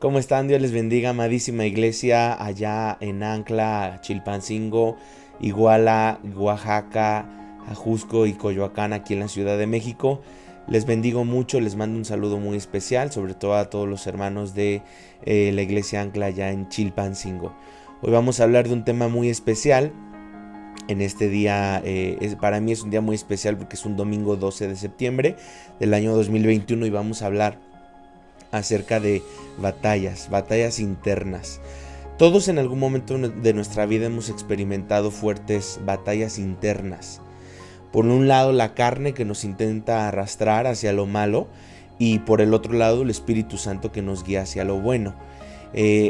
¿Cómo están? Dios les bendiga, amadísima iglesia, allá en Ancla, Chilpancingo, Iguala, Oaxaca, Ajusco y Coyoacán, aquí en la Ciudad de México. Les bendigo mucho, les mando un saludo muy especial, sobre todo a todos los hermanos de la iglesia Ancla allá en Chilpancingo. Hoy vamos a hablar de un tema muy especial. En este día, para mí es un día muy especial porque es un domingo 12 de septiembre del año 2021 y vamos a hablar acerca de batallas internas. Todos en algún momento de nuestra vida hemos experimentado fuertes batallas internas. Por un lado, la carne que nos intenta arrastrar hacia lo malo y por el otro lado, el Espíritu Santo que nos guía hacia lo bueno.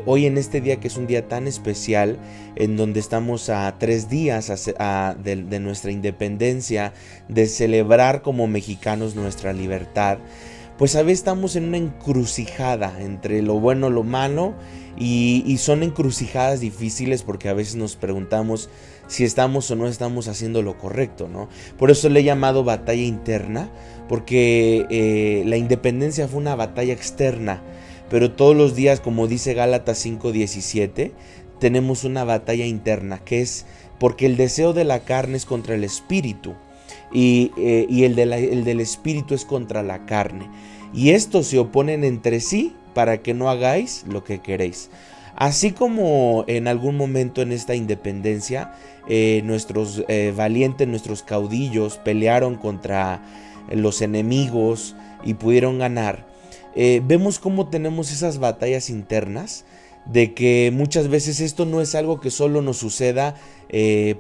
Hoy en este día, que es un día tan especial, en donde estamos a 3 días de nuestra independencia, de celebrar como mexicanos nuestra libertad, pues a veces estamos en una encrucijada entre lo bueno y lo malo, y son encrucijadas difíciles porque a veces nos preguntamos si estamos o no estamos haciendo lo correcto, ¿no? Por eso le he llamado batalla interna, porque la independencia fue una batalla externa, pero todos los días, como dice Gálatas 5:17, tenemos una batalla interna, que es porque el deseo de la carne es contra el espíritu y el del espíritu es contra la carne. Y estos se oponen entre sí para que no hagáis lo que queréis. Así como en algún momento en esta independencia, nuestros valientes, nuestros caudillos pelearon contra los enemigos y pudieron ganar, vemos cómo tenemos esas batallas internas, de que muchas veces esto no es algo que solo nos suceda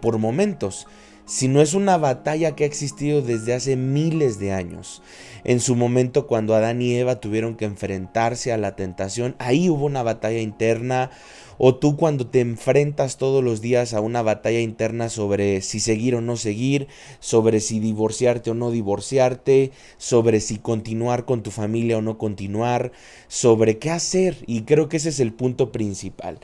por momentos, sino es una batalla que ha existido desde hace miles de años. En su momento, cuando Adán y Eva tuvieron que enfrentarse a la tentación, ahí hubo una batalla interna. O tú, cuando te enfrentas todos los días a una batalla interna sobre si seguir o no seguir, sobre si divorciarte o no divorciarte, sobre si continuar con tu familia o no continuar, sobre qué hacer. Y creo que ese es el punto principal.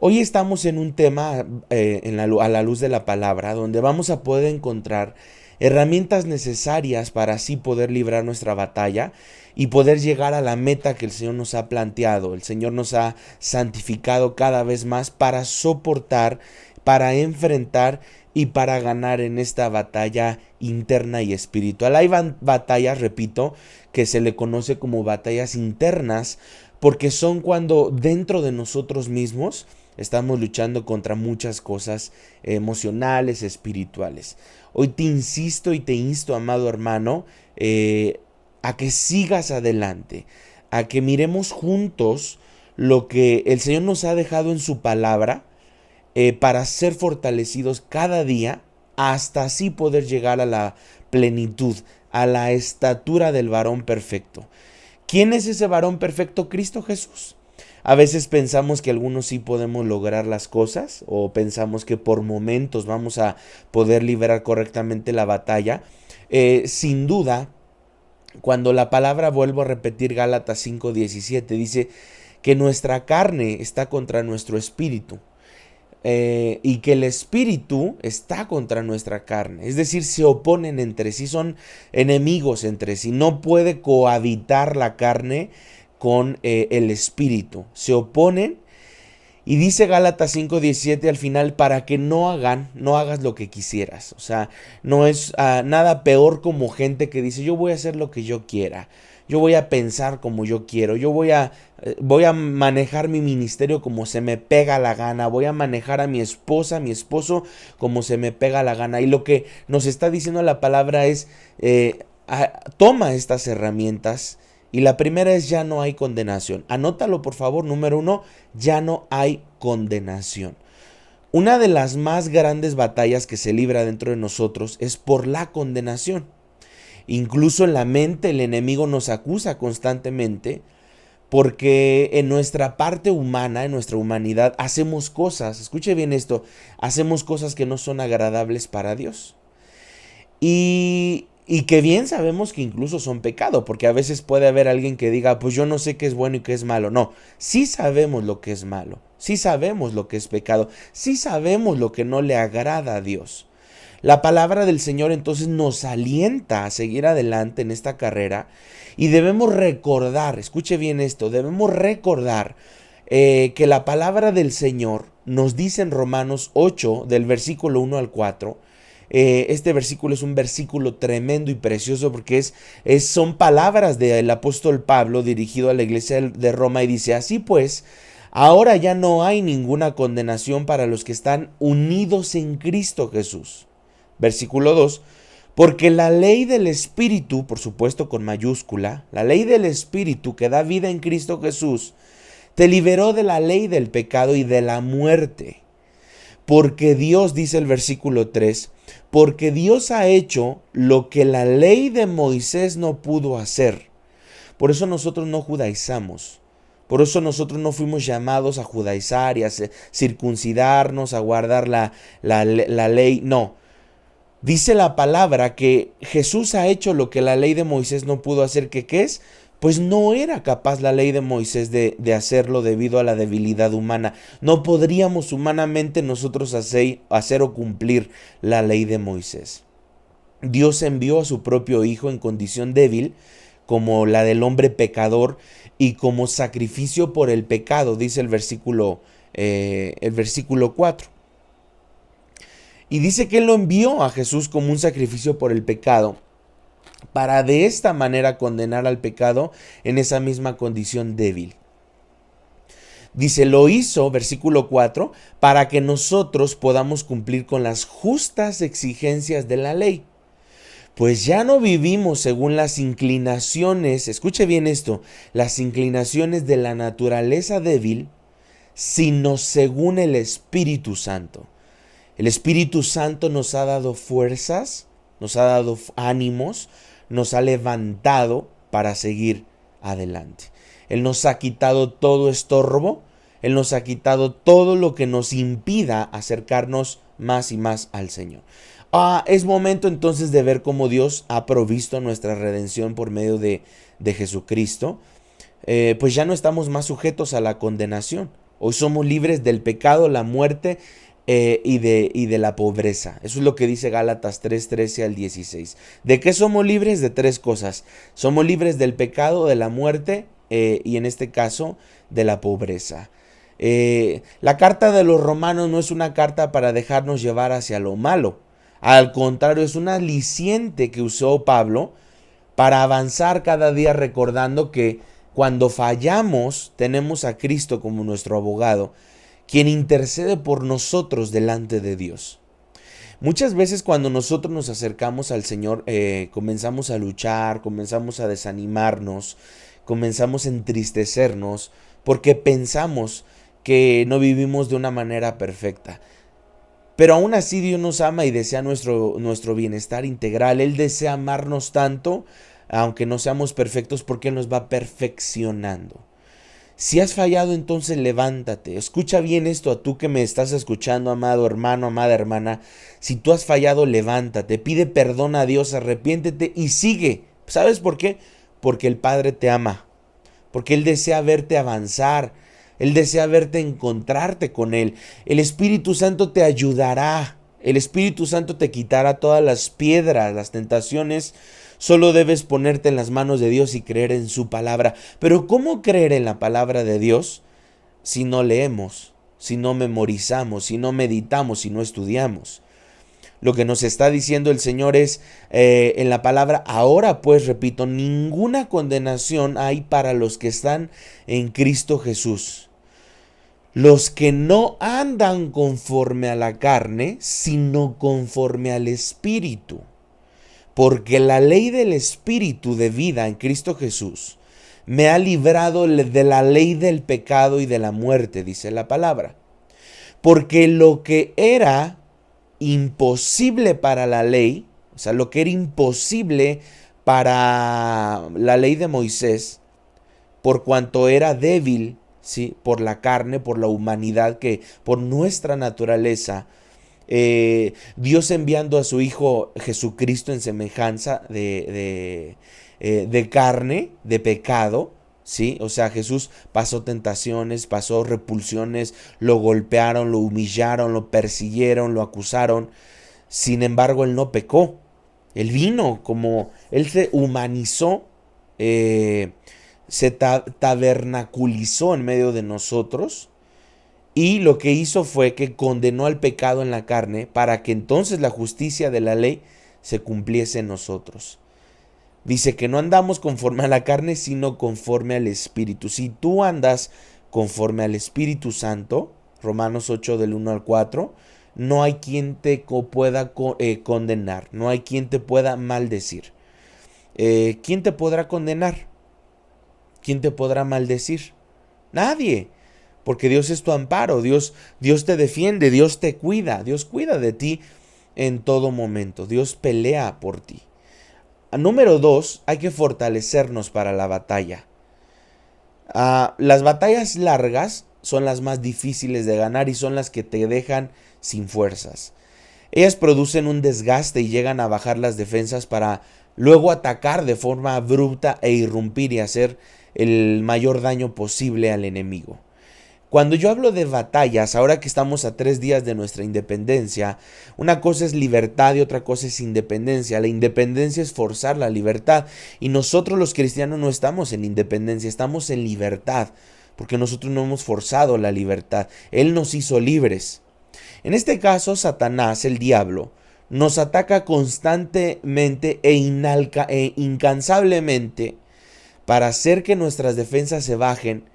Hoy estamos en un tema a la luz de la palabra, donde vamos a poder encontrar herramientas necesarias para así poder librar nuestra batalla y poder llegar a la meta que el Señor nos ha planteado. El Señor nos ha santificado cada vez más para soportar, para enfrentar y para ganar en esta batalla interna y espiritual. Hay batallas, repito, que se le conoce como batallas internas, porque son cuando dentro de nosotros mismos estamos luchando contra muchas cosas emocionales, espirituales. Hoy te insisto y te insto, amado hermano, a que sigas adelante, a que miremos juntos lo que el Señor nos ha dejado en su palabra, para ser fortalecidos cada día, hasta así poder llegar a la plenitud, a la estatura del varón perfecto. ¿Quién es ese varón perfecto? Cristo Jesús. A veces pensamos que algunos sí podemos lograr las cosas, o pensamos que por momentos vamos a poder liberar correctamente la batalla. Sin duda, cuando la palabra, vuelvo a repetir, Gálatas 5:17, dice que nuestra carne está contra nuestro espíritu. Y que el espíritu está contra nuestra carne, es decir, se oponen entre sí, son enemigos entre sí, no puede cohabitar la carne con el espíritu, se oponen. Y dice Gálatas 5:17 al final, para que no hagas lo que quisieras. O sea, no es nada peor como gente que dice, yo voy a hacer lo que yo quiera, yo voy a pensar como yo quiero, yo voy a manejar mi ministerio como se me pega la gana, voy a manejar a mi esposa, a mi esposo como se me pega la gana. Y lo que nos está diciendo la palabra es, toma estas herramientas. Y la primera es: ya no hay condenación. Anótalo, por favor. Número 1, ya no hay condenación. Una de las más grandes batallas que se libra dentro de nosotros es por la condenación. Incluso en la mente el enemigo nos acusa constantemente, porque en nuestra parte humana, en nuestra humanidad, hacemos cosas, escuche bien esto, hacemos cosas que no son agradables para Dios. Y que bien sabemos que incluso son pecado, porque a veces puede haber alguien que diga, pues yo no sé qué es bueno y qué es malo. No, sí sabemos lo que es malo, sí sabemos lo que es pecado, sí sabemos lo que no le agrada a Dios. La palabra del Señor entonces nos alienta a seguir adelante en esta carrera y debemos recordar, escuche bien esto, debemos recordar que la palabra del Señor nos dice en Romanos 8, del versículo 1 al 4. Este versículo es un versículo tremendo y precioso porque son palabras del apóstol Pablo dirigido a la iglesia de Roma y dice: así pues, ahora ya no hay ninguna condenación para los que están unidos en Cristo Jesús. Versículo 2. Porque la ley del Espíritu, por supuesto con mayúscula, la ley del Espíritu que da vida en Cristo Jesús, te liberó de la ley del pecado y de la muerte. Porque Dios, dice el versículo 3, porque Dios ha hecho lo que la ley de Moisés no pudo hacer. Por eso nosotros no judaizamos. Por eso nosotros no fuimos llamados a judaizar y a circuncidarnos, a guardar la ley. No. Dice la palabra que Jesús ha hecho lo que la ley de Moisés no pudo hacer. ¿Qué es? Pues no era capaz la ley de Moisés de hacerlo debido a la debilidad humana. No podríamos humanamente nosotros hacer o cumplir la ley de Moisés. Dios envió a su propio Hijo en condición débil, como la del hombre pecador, y como sacrificio por el pecado, dice el versículo 4. Y dice que Él lo envió a Jesús como un sacrificio por el pecado, para de esta manera condenar al pecado en esa misma condición débil. Dice, lo hizo, versículo 4, para que nosotros podamos cumplir con las justas exigencias de la ley. Pues ya no vivimos según las inclinaciones, escuche bien esto, las inclinaciones de la naturaleza débil, sino según el Espíritu Santo. El Espíritu Santo nos ha dado fuerzas, nos ha dado ánimos, nos ha levantado para seguir adelante. Él nos ha quitado todo estorbo, Él nos ha quitado todo lo que nos impida acercarnos más y más al Señor. Es momento entonces de ver cómo Dios ha provisto nuestra redención por medio de Jesucristo. Pues ya no estamos más sujetos a la condenación. Hoy somos libres del pecado, la muerte y de la pobreza. Eso es lo que dice Gálatas 3, 13 al 16. ¿De qué somos libres? De tres cosas. Somos libres del pecado, de la muerte y en este caso de la pobreza. La carta de los Romanos no es una carta para dejarnos llevar hacia lo malo. Al contrario, es un aliciente que usó Pablo para avanzar cada día recordando que cuando fallamos tenemos a Cristo como nuestro abogado, quien intercede por nosotros delante de Dios. Muchas veces cuando nosotros nos acercamos al Señor, comenzamos a luchar, comenzamos a desanimarnos, comenzamos a entristecernos, porque pensamos que no vivimos de una manera perfecta. Pero aún así Dios nos ama y desea nuestro bienestar integral. Él desea amarnos tanto, aunque no seamos perfectos, porque Él nos va perfeccionando. Si has fallado, entonces levántate. Escucha bien esto, a tú que me estás escuchando, amado hermano, amada hermana. Si tú has fallado, levántate, pide perdón a Dios, arrepiéntete y sigue. ¿Sabes por qué? Porque el Padre te ama, porque Él desea verte avanzar, Él desea verte encontrarte con Él. El Espíritu Santo te ayudará, el Espíritu Santo te quitará todas las piedras, las tentaciones. Solo debes ponerte en las manos de Dios y creer en su palabra. Pero ¿cómo creer en la palabra de Dios si no leemos, si no memorizamos, si no meditamos, si no estudiamos? Lo que nos está diciendo el Señor es en la palabra, ahora pues, repito, ninguna condenación hay para los que están en Cristo Jesús. Los que no andan conforme a la carne, sino conforme al Espíritu. Porque la ley del Espíritu de vida en Cristo Jesús me ha librado de la ley del pecado y de la muerte, dice la palabra. Porque lo que era imposible para la ley, o sea, lo que era imposible para la ley de Moisés, por cuanto era débil, ¿sí?, por la carne, por la humanidad, por nuestra naturaleza, Dios enviando a su Hijo Jesucristo en semejanza de carne, de pecado, ¿sí? O sea, Jesús pasó tentaciones, pasó repulsiones, lo golpearon, lo humillaron, lo persiguieron, lo acusaron, Sin embargo, Él no pecó. Él vino como Él se humanizó, se tabernaculizó en medio de nosotros. Y lo que hizo fue que condenó al pecado en la carne para que entonces la justicia de la ley se cumpliese en nosotros. Dice que no andamos conforme a la carne, sino conforme al Espíritu. Si tú andas conforme al Espíritu Santo, Romanos 8 del 1 al 4, no hay quien te pueda condenar, no hay quien te pueda maldecir. ¿Quién te podrá condenar? ¿Quién te podrá maldecir? Nadie, porque Dios es tu amparo, Dios te defiende, Dios te cuida, Dios cuida de ti en todo momento, Dios pelea por ti. Número 2, hay que fortalecernos para la batalla. Las batallas largas son las más difíciles de ganar y son las que te dejan sin fuerzas. Ellas producen un desgaste y llegan a bajar las defensas para luego atacar de forma abrupta e irrumpir y hacer el mayor daño posible al enemigo. Cuando yo hablo de batallas, ahora que estamos a 3 días de nuestra independencia, una cosa es libertad y otra cosa es independencia. La independencia es forzar la libertad y nosotros los cristianos no estamos en independencia, estamos en libertad, porque nosotros no hemos forzado la libertad. Él nos hizo libres. En este caso, Satanás, el diablo, nos ataca constantemente e incansablemente para hacer que nuestras defensas se bajen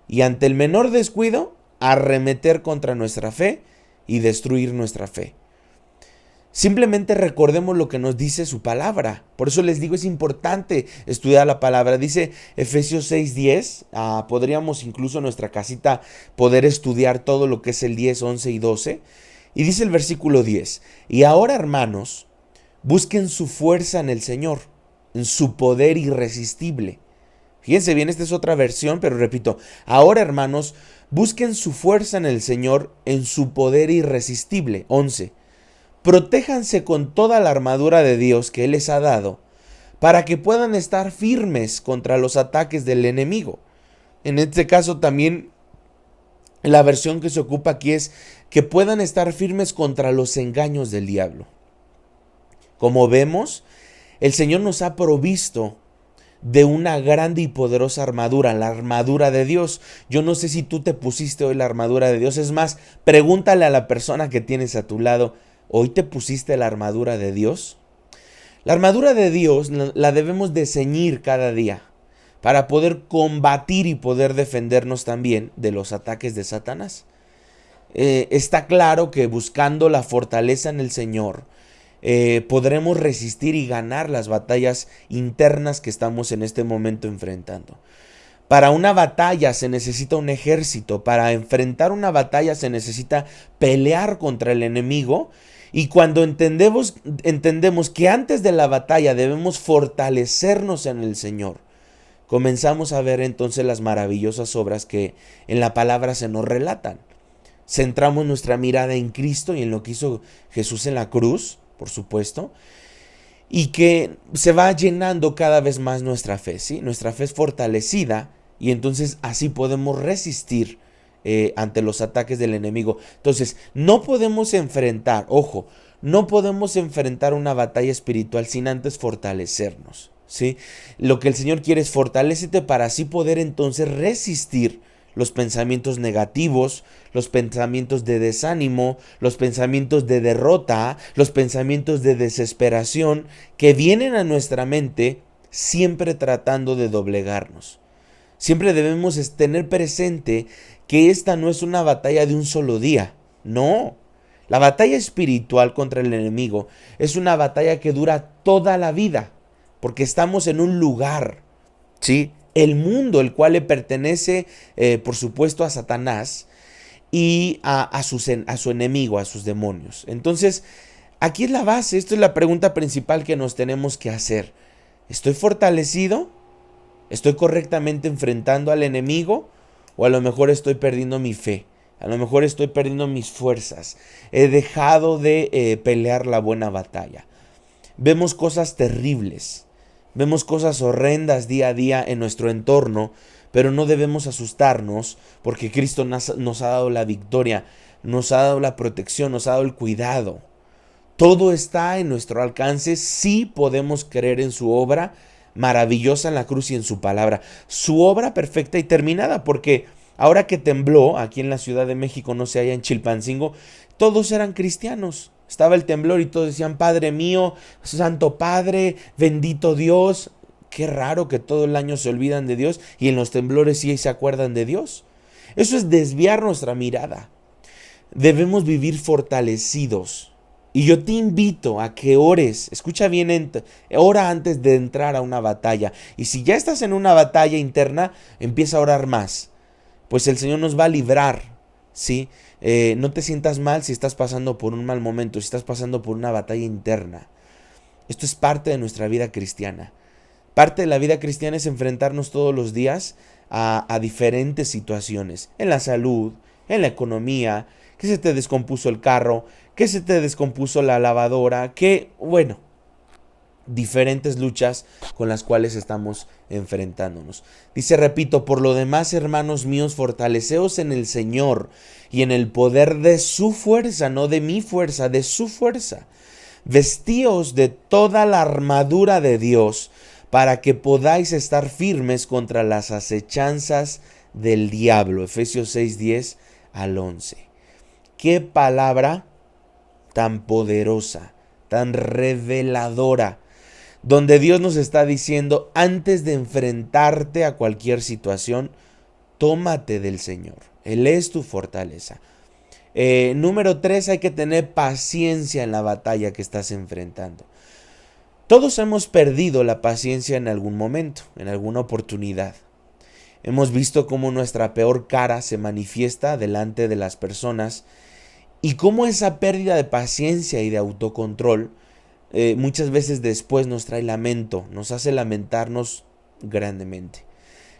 y ante el menor descuido, arremeter contra nuestra fe y destruir nuestra fe. Simplemente recordemos lo que nos dice su palabra. Por eso les digo, es importante estudiar la palabra. Dice Efesios 6:10. Podríamos incluso en nuestra casita poder estudiar todo lo que es el 10, 11 y 12. Y dice el versículo 10. Y ahora, hermanos, busquen su fuerza en el Señor, en su poder irresistible. Fíjense bien, esta es otra versión, pero repito, ahora hermanos, busquen su fuerza en el Señor, en su poder irresistible. 11. Protéjanse con toda la armadura de Dios que Él les ha dado, para que puedan estar firmes contra los ataques del enemigo. En este caso también la versión que se ocupa aquí es que puedan estar firmes contra los engaños del diablo. Como vemos, el Señor nos ha provisto de una grande y poderosa armadura, la armadura de Dios. Yo no sé si tú te pusiste hoy la armadura de Dios. Es más, pregúntale a la persona que tienes a tu lado, ¿hoy te pusiste la armadura de Dios? La armadura de Dios la debemos de ceñir cada día para poder combatir y poder defendernos también de los ataques de Satanás. Está claro que buscando la fortaleza en el Señor, podremos resistir y ganar las batallas internas que estamos en este momento enfrentando. Para una batalla se necesita un ejército, para enfrentar una batalla se necesita pelear contra el enemigo, y cuando entendemos que antes de la batalla debemos fortalecernos en el Señor, comenzamos a ver entonces las maravillosas obras que en la palabra se nos relatan. Centramos nuestra mirada en Cristo y en lo que hizo Jesús en la cruz, por supuesto, y que se va llenando cada vez más nuestra fe, ¿sí? Nuestra fe es fortalecida y entonces así podemos resistir ante los ataques del enemigo. Entonces, no podemos enfrentar, ojo, no podemos enfrentar una batalla espiritual sin antes fortalecernos, ¿sí? Lo que el Señor quiere es fortalécete para así poder entonces resistir los pensamientos negativos, los pensamientos de desánimo, los pensamientos de derrota, los pensamientos de desesperación que vienen a nuestra mente siempre tratando de doblegarnos. Siempre debemos tener presente que esta no es una batalla de un solo día, no. La batalla espiritual contra el enemigo es una batalla que dura toda la vida, porque estamos en un lugar, ¿sí? El mundo, el cual le pertenece, por supuesto, a Satanás y a su enemigo, a sus demonios. Entonces, aquí es la base, esto es la pregunta principal que nos tenemos que hacer. ¿Estoy fortalecido? ¿Estoy correctamente enfrentando al enemigo? ¿O a lo mejor estoy perdiendo mi fe? A lo mejor estoy perdiendo mis fuerzas. He dejado de pelear la buena batalla. Vemos cosas terribles. Vemos cosas horrendas día a día en nuestro entorno, pero no debemos asustarnos porque Cristo nos ha dado la victoria, nos ha dado la protección, nos ha dado el cuidado. Todo está en nuestro alcance si podemos creer en su obra maravillosa en la cruz y en su palabra. Su obra perfecta y terminada, porque ahora que tembló aquí en la Ciudad de México, no sé, allá en Chilpancingo, todos eran cristianos. Estaba el temblor y todos decían, Padre mío, Santo Padre, bendito Dios. Qué raro que todo el año se olvidan de Dios y en los temblores sí se acuerdan de Dios. Eso es desviar nuestra mirada. Debemos vivir fortalecidos. Y yo te invito a que ores, escucha bien, ora antes de entrar a una batalla. Y si ya estás en una batalla interna, empieza a orar más. Pues el Señor nos va a librar, ¿sí? No te sientas mal si estás pasando por un mal momento, si estás pasando por una batalla interna. Esto es parte de nuestra vida cristiana. Parte de la vida cristiana es enfrentarnos todos los días a diferentes situaciones, en la salud, en la economía, que se te descompuso el carro, que se te descompuso la lavadora, que, bueno, diferentes luchas con las cuales estamos enfrentándonos. Dice, repito, por lo demás, hermanos míos, fortaleceos en el Señor y en el poder de su fuerza, no de mi fuerza, de su fuerza. Vestíos de toda la armadura de Dios para que podáis estar firmes contra las acechanzas del diablo. Efesios 6:10 al 11. Qué palabra tan poderosa, tan reveladora, donde Dios nos está diciendo, antes de enfrentarte a cualquier situación, tómate del Señor. Él es tu fortaleza. Número 3, hay que tener paciencia en la batalla que estás enfrentando. Todos hemos perdido la paciencia en algún momento, en alguna oportunidad. Hemos visto cómo nuestra peor cara se manifiesta delante de las personas y cómo esa pérdida de paciencia y de autocontrol muchas veces después nos trae lamento, nos hace lamentarnos grandemente.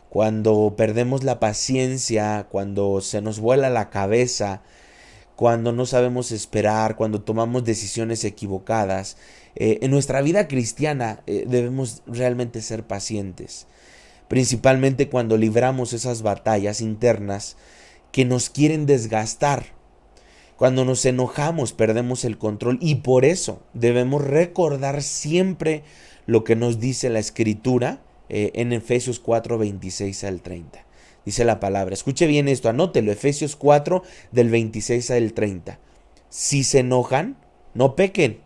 Cuando perdemos la paciencia, cuando se nos vuela la cabeza, cuando no sabemos esperar, cuando tomamos decisiones equivocadas, en nuestra vida cristiana debemos realmente ser pacientes, principalmente cuando libramos esas batallas internas que nos quieren desgastar. Cuando nos enojamos perdemos el control y por eso debemos recordar siempre lo que nos dice la Escritura en Efesios 4, 26 al 30. Dice la palabra, escuche bien esto, anótelo, Efesios 4 del 26 al 30. Si se enojan, no pequen,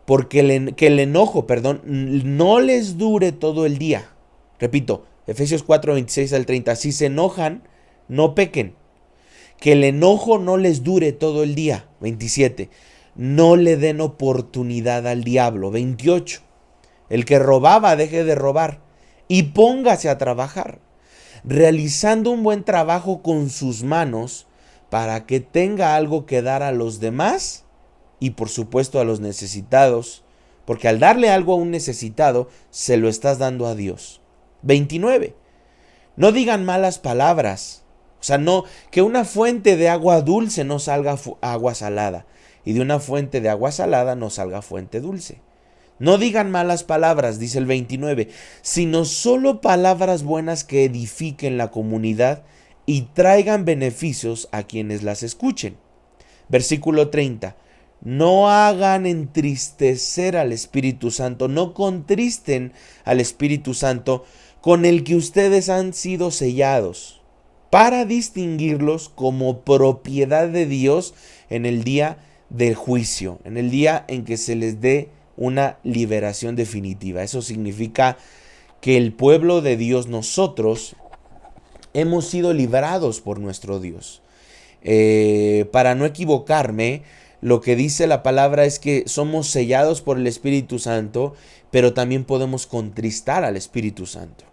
porque el enojo, no les dure todo el día. Repito, Efesios 4, 26 al 30. Si se enojan, no pequen. Que el enojo no les dure todo el día. 27. No le den oportunidad al diablo. 28. El que robaba deje de robar y póngase a trabajar, realizando un buen trabajo con sus manos para que tenga algo que dar a los demás y por supuesto a los necesitados, porque al darle algo a un necesitado se lo estás dando a Dios. 29. No digan malas palabras. O sea, no, que una fuente de agua dulce no salga agua salada y de una fuente de agua salada no salga fuente dulce. No digan malas palabras, dice el 29, sino solo palabras buenas que edifiquen la comunidad y traigan beneficios a quienes las escuchen. Versículo 30. No hagan entristecer al Espíritu Santo, no contristen al Espíritu Santo con el que ustedes han sido sellados, para distinguirlos como propiedad de Dios en el día del juicio, en el día en que se les dé una liberación definitiva. Eso significa que el pueblo de Dios, nosotros, hemos sido librados por nuestro Dios. Para no equivocarme, lo que dice la palabra es que somos sellados por el Espíritu Santo, pero también podemos contristar al Espíritu Santo.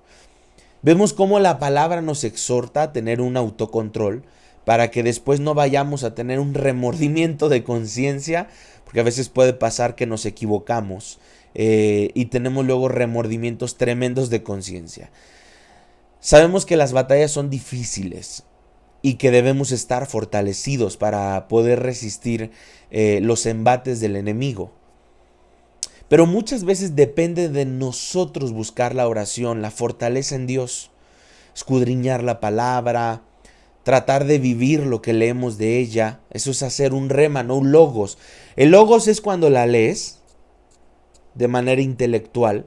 Vemos cómo la palabra nos exhorta a tener un autocontrol para que después no vayamos a tener un remordimiento de conciencia, porque a veces puede pasar que nos equivocamos y tenemos luego remordimientos tremendos de conciencia. Sabemos que las batallas son difíciles y que debemos estar fortalecidos para poder resistir los embates del enemigo. Pero muchas veces depende de nosotros buscar la oración, la fortaleza en Dios, escudriñar la palabra, tratar de vivir lo que leemos de ella. Eso es hacer un rema, no un logos. El logos es cuando la lees de manera intelectual,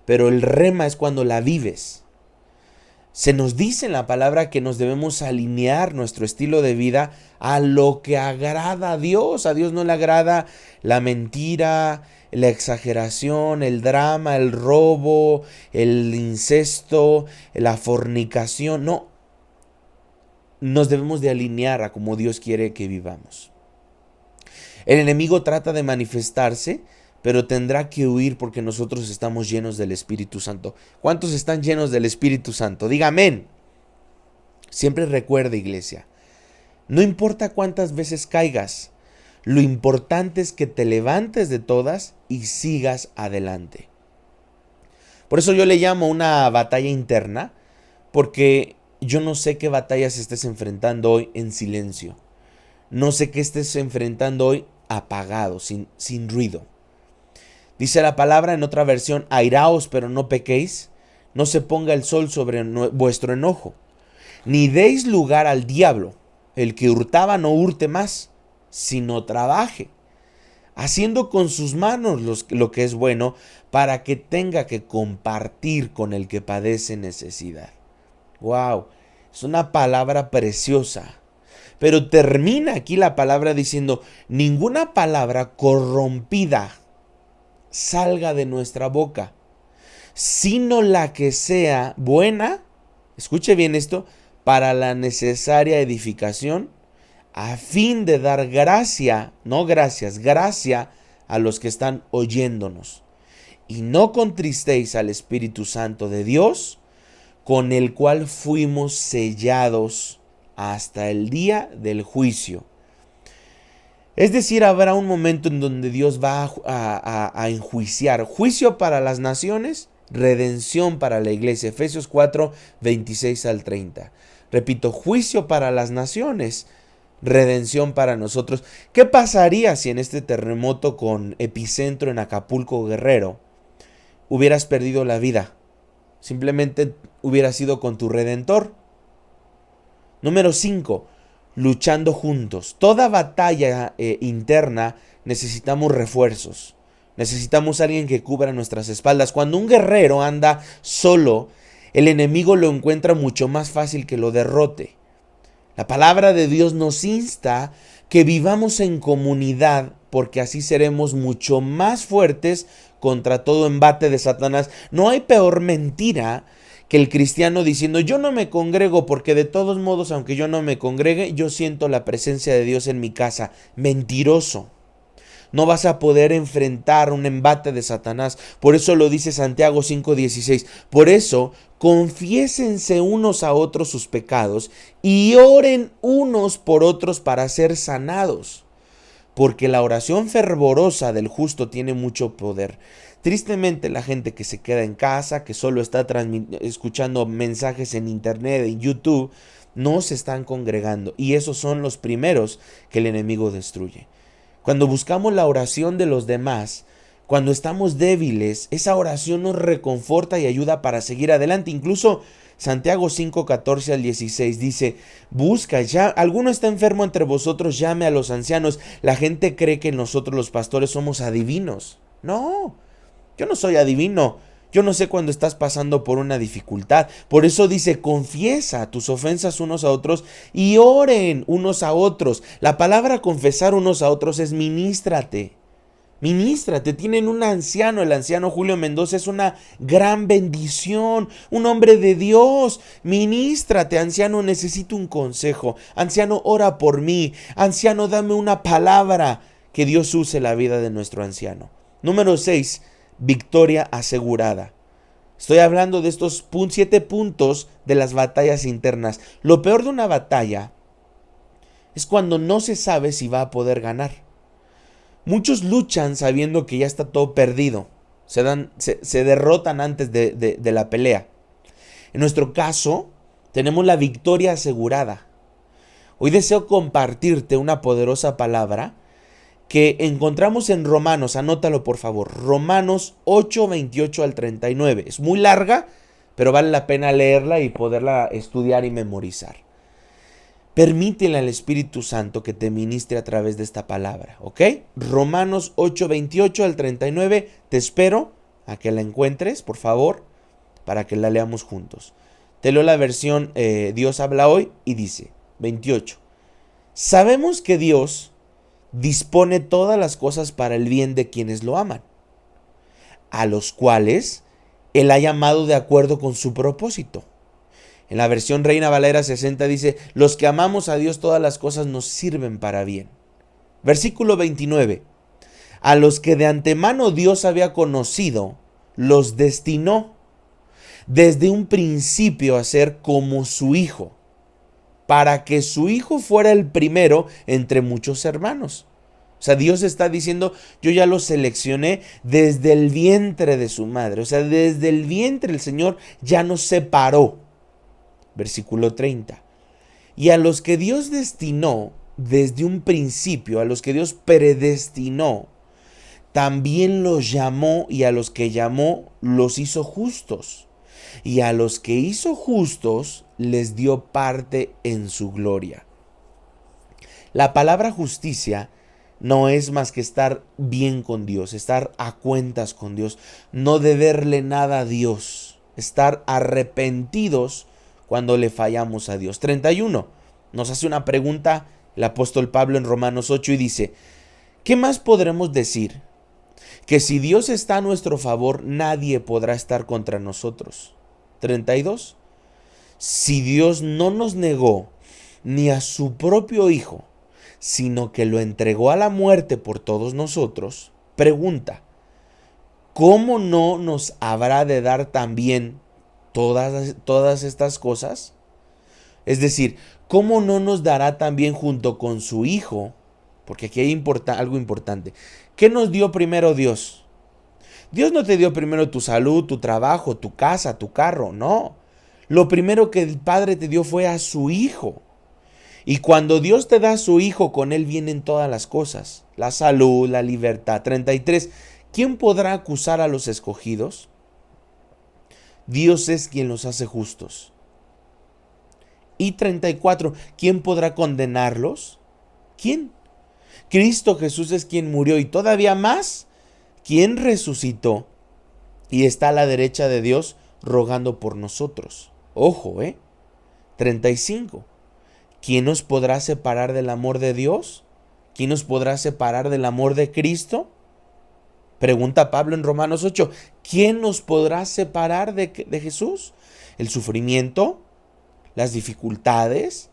pero el rema es cuando la vives. Se nos dice en la palabra que nos debemos alinear nuestro estilo de vida a lo que agrada a Dios. A Dios no le agrada la mentira, la exageración, el drama, el robo, el incesto, la fornicación. No, nos debemos de alinear a como Dios quiere que vivamos. El enemigo trata de manifestarse, pero tendrá que huir porque nosotros estamos llenos del Espíritu Santo. ¿Cuántos están llenos del Espíritu Santo? Diga amén. Siempre recuerda, iglesia, no importa cuántas veces caigas, lo importante es que te levantes de todas y sigas adelante. Por eso yo le llamo una batalla interna, porque yo no sé qué batallas estés enfrentando hoy en silencio. No sé qué estés enfrentando hoy apagado, sin ruido. Dice la palabra en otra versión, airaos pero no pequéis, no se ponga el sol sobre vuestro enojo, ni deis lugar al diablo, el que hurtaba no hurte más, sino trabaje, haciendo con sus manos lo que es bueno, para que tenga que compartir con el que padece necesidad. Wow, es una palabra preciosa. Pero termina aquí la palabra diciendo, ninguna palabra corrompida salga de nuestra boca, sino la que sea buena, escuche bien esto, para la necesaria edificación, a fin de dar gracia, no gracias, gracia a los que están oyéndonos. Y no contristéis al Espíritu Santo de Dios, con el cual fuimos sellados hasta el día del juicio. Es decir, habrá un momento en donde Dios va a enjuiciar. Juicio para las naciones, redención para la iglesia. Efesios 4, 26 al 30. Repito, juicio para las naciones, redención para nosotros. ¿Qué pasaría si en este terremoto con epicentro en Acapulco, Guerrero, hubieras perdido la vida? Simplemente hubieras ido con tu Redentor. Número 5. Luchando juntos. Toda batalla interna necesitamos refuerzos. Necesitamos a alguien que cubra nuestras espaldas. Cuando un guerrero anda solo, el enemigo lo encuentra mucho más fácil que lo derrote. La palabra de Dios nos insta que vivamos en comunidad, porque así seremos mucho más fuertes contra todo embate de Satanás. No hay peor mentira que el cristiano diciendo, yo no me congrego porque de todos modos, aunque yo no me congregue, yo siento la presencia de Dios en mi casa. Mentiroso. No vas a poder enfrentar un embate de Satanás. Por eso lo dice Santiago 5:16. Por eso, confiésense unos a otros sus pecados y oren unos por otros para ser sanados. Porque la oración fervorosa del justo tiene mucho poder. Tristemente, la gente que se queda en casa, que solo está escuchando mensajes en internet, en YouTube, no se están congregando. Y esos son los primeros que el enemigo destruye. Cuando buscamos la oración de los demás, cuando estamos débiles, esa oración nos reconforta y ayuda para seguir adelante. Incluso Santiago 5:14 al 16 dice, busca, ya, alguno está enfermo entre vosotros, llame a los ancianos. La gente cree que nosotros los pastores somos adivinos. No, yo no soy adivino. Yo no sé cuándo estás pasando por una dificultad. Por eso dice, confiesa tus ofensas unos a otros y oren unos a otros. La palabra confesar unos a otros es ministrate. Ministrate. Tienen un anciano, el anciano Julio Mendoza, es una gran bendición, un hombre de Dios. Ministrate, anciano, necesito un consejo. Anciano, ora por mí. Anciano, dame una palabra. Que Dios use la vida de nuestro anciano. Número 6. Victoria asegurada. Estoy hablando de estos 7 puntos de las batallas internas. Lo peor de una batalla es cuando no se sabe si va a poder ganar. Muchos luchan sabiendo que ya está todo perdido. Se derrotan antes de la pelea. En nuestro caso, tenemos la victoria asegurada. Hoy deseo compartirte una poderosa palabra que encontramos en Romanos, anótalo por favor, Romanos 8, 28 al 39. Es muy larga, pero vale la pena leerla y poderla estudiar y memorizar. Permítele al Espíritu Santo que te ministre a través de esta palabra, ¿ok? Romanos 8:28 al 39, te espero a que la encuentres, por favor, para que la leamos juntos. Te leo la versión Dios habla hoy y dice, 28. Sabemos que Dios dispone todas las cosas para el bien de quienes lo aman, a los cuales Él ha llamado de acuerdo con su propósito. En la versión Reina Valera 60 dice, los que amamos a Dios todas las cosas nos sirven para bien. Versículo 29. A los que de antemano Dios había conocido, los destinó desde un principio a ser como su Hijo, para que su Hijo fuera el primero entre muchos hermanos. O sea, Dios está diciendo, yo ya lo seleccioné desde el vientre de su madre. O sea, desde el vientre el Señor ya nos separó. Versículo 30. Y a los que Dios destinó desde un principio, a los que Dios predestinó, también los llamó, y a los que llamó los hizo justos. Y a los que hizo justos les dio parte en su gloria. La palabra justicia no es más que estar bien con Dios, estar a cuentas con Dios, no deberle nada a Dios, estar arrepentidos cuando le fallamos a Dios. 31. Nos hace una pregunta el apóstol Pablo en Romanos 8 y dice, ¿qué más podremos decir? Que si Dios está a nuestro favor, nadie podrá estar contra nosotros. 32. Si Dios no nos negó ni a su propio Hijo, sino que lo entregó a la muerte por todos nosotros, pregunta, ¿cómo no nos habrá de dar también todas estas cosas? Es decir, ¿cómo no nos dará también junto con su Hijo? Porque aquí hay algo importante. ¿Qué nos dio primero Dios? Dios no te dio primero tu salud, tu trabajo, tu casa, tu carro, no. Lo primero que el Padre te dio fue a su Hijo. Y cuando Dios te da a su Hijo, con Él vienen todas las cosas. La salud, la libertad. 33. ¿Quién podrá acusar a los escogidos? Dios es quien los hace justos. Y 34. ¿Quién podrá condenarlos? ¿Quién? Cristo Jesús es quien murió y todavía más, quien resucitó y está a la derecha de Dios rogando por nosotros. Ojo, 35. ¿Quién nos podrá separar del amor de Dios? ¿Quién nos podrá separar del amor de Cristo? Pregunta Pablo en Romanos 8. ¿Quién nos podrá separar de Jesús? ¿El sufrimiento? ¿Las dificultades?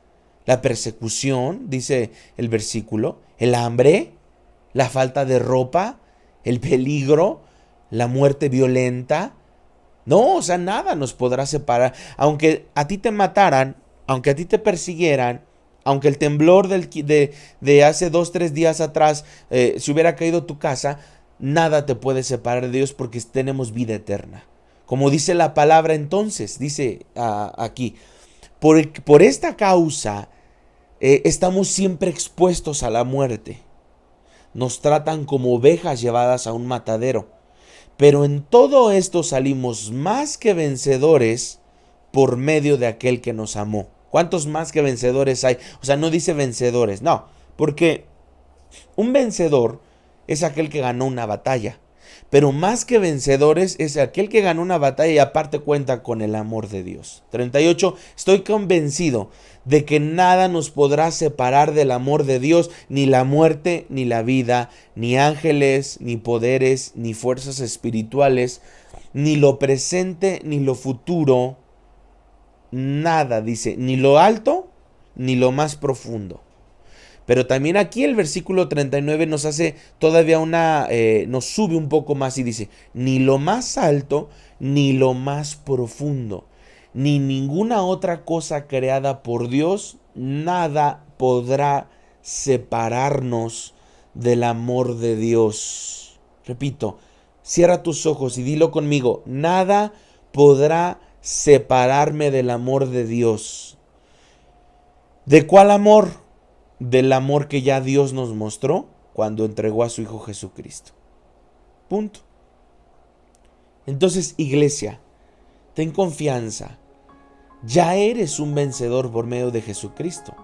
¿La persecución? Dice el versículo. ¿El hambre? ¿La falta de ropa? ¿El peligro? ¿La muerte violenta? No, o sea, nada nos podrá separar. Aunque a ti te mataran, aunque a ti te persiguieran, aunque el temblor de hace 2-3 días atrás se hubiera caído tu casa, nada te puede separar de Dios porque tenemos vida eterna. Como dice la palabra entonces, dice aquí, por esta causa estamos siempre expuestos a la muerte. Nos tratan como ovejas llevadas a un matadero. Pero en todo esto salimos más que vencedores por medio de aquel que nos amó. ¿Cuántos más que vencedores hay? O sea, no dice vencedores, no, porque un vencedor es aquel que ganó una batalla, pero más que vencedores es aquel que ganó una batalla y aparte cuenta con el amor de Dios. 38. Estoy convencido de que nada nos podrá separar del amor de Dios, ni la muerte, ni la vida, ni ángeles, ni poderes, ni fuerzas espirituales, ni lo presente, ni lo futuro. Nada, dice, ni lo alto, ni lo más profundo. Pero también aquí el versículo 39 nos hace todavía nos sube un poco más y dice, ni lo más alto, ni lo más profundo, ni ninguna otra cosa creada por Dios, nada podrá separarnos del amor de Dios. Repito, cierra tus ojos y dilo conmigo, nada podrá separarme del amor de Dios. ¿De cuál amor? Del amor que ya Dios nos mostró cuando entregó a su Hijo Jesucristo. Punto. Entonces, iglesia, ten confianza. Ya eres un vencedor por medio de Jesucristo.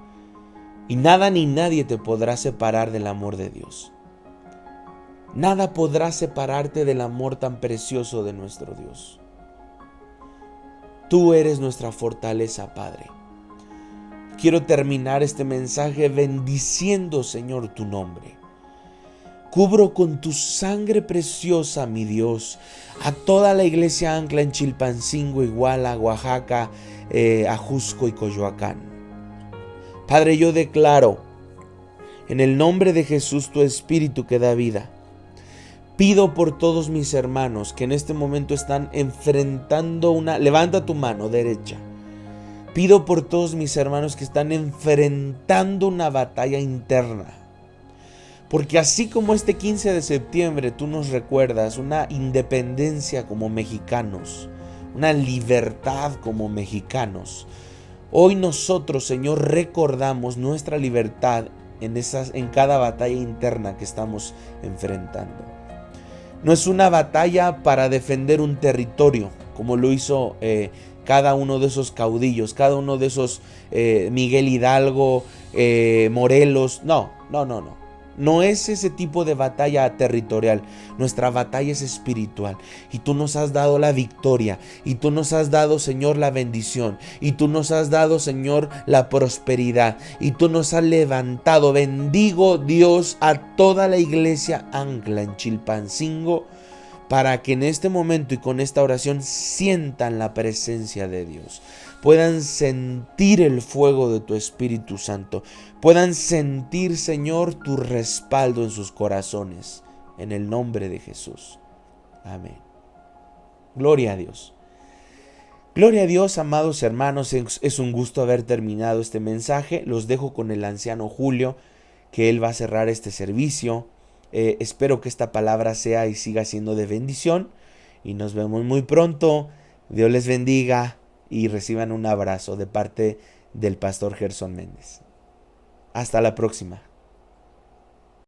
Y nada ni nadie te podrá separar del amor de Dios. Nada podrá separarte del amor tan precioso de nuestro Dios. Tú eres nuestra fortaleza, Padre. Quiero terminar este mensaje bendiciendo, Señor, tu nombre. Cubro con tu sangre preciosa, mi Dios, a toda la iglesia Ancla en Chilpancingo, Iguala, Oaxaca, Ajusco y Coyoacán. Padre, yo declaro en el nombre de Jesús, tu Espíritu que da vida. Pido por todos mis hermanos que en este momento están enfrentando levanta tu mano derecha. Pido por todos mis hermanos que están enfrentando una batalla interna. Porque así como este 15 de septiembre tú nos recuerdas una independencia como mexicanos, una libertad como mexicanos, hoy nosotros, Señor, recordamos nuestra libertad en cada batalla interna que estamos enfrentando. No es una batalla para defender un territorio, como lo hizo cada uno de esos caudillos, cada uno de esos Miguel Hidalgo, Morelos. No. No es ese tipo de batalla territorial. Nuestra batalla es espiritual. Y tú nos has dado la victoria. Y tú nos has dado, Señor, la bendición. Y tú nos has dado, Señor, la prosperidad. Y tú nos has levantado. Bendigo, Dios, a toda la iglesia Ancla en Chilpancingo, para que en este momento y con esta oración sientan la presencia de Dios, puedan sentir el fuego de tu Espíritu Santo, puedan sentir, Señor, tu respaldo en sus corazones, en el nombre de Jesús. Amén. Gloria a Dios. Gloria a Dios, amados hermanos, es un gusto haber terminado este mensaje. Los dejo con el anciano Julio, que él va a cerrar este servicio. Espero que esta palabra sea y siga siendo de bendición. Y nos vemos muy pronto. Dios les bendiga y reciban un abrazo de parte del pastor Gerson Méndez. Hasta la próxima.